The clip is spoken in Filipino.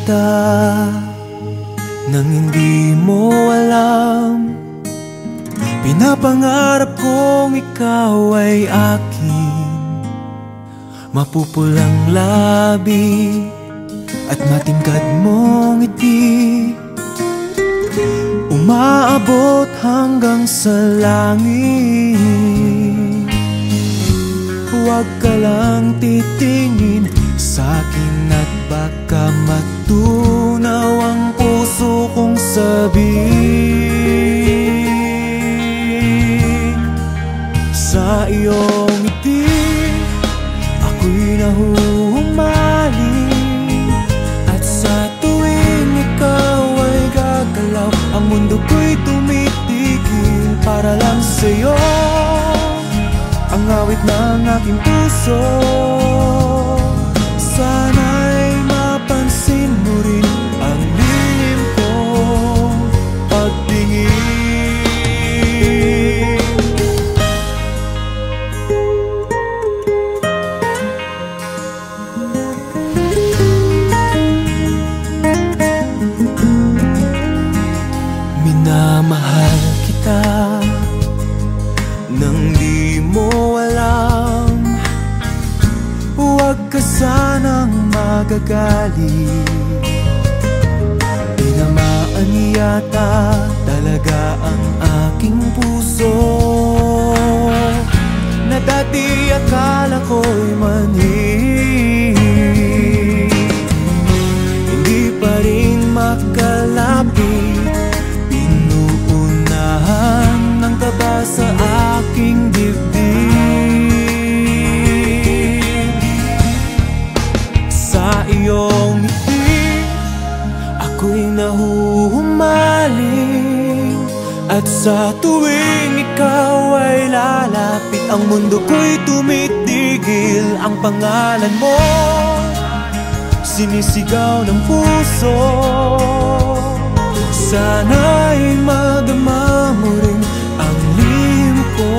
kita nang hindi mo alam. Pinapangarap kong ikaw ay akin, mapupulang labi at matingkad mong ngiti, umaabot hanggang sa langit. Huwag ka lang titingin sa'kin at baka matunaw ang puso kong sabihin. Sa iyong ngiti ako'y nahuhumaling, at sa tuwing ikaw ay gagalaw, ang mundo ko'y tumitigil para lang sa'yo. Ang awit ng aking puso, sana'y mapansin mo rin ang lihim kong pagtingin. Minamahal kita nang di mo alam. Huwag ka sanang magagalit, tinamaan yata talaga ang aking puso, na dati akala ko'y mani. Hindi pa rin makalapit, pinuunahan ng kaba sa aking dibdib. Sa iyong ngiti ako'y nahuhumaling, at sa tuwing ikaw ay lalapit, ang mundo ko'y tumitigil. Ang pangalan mo sinisigaw ng puso, sana'y madama mo rin ang lihim ko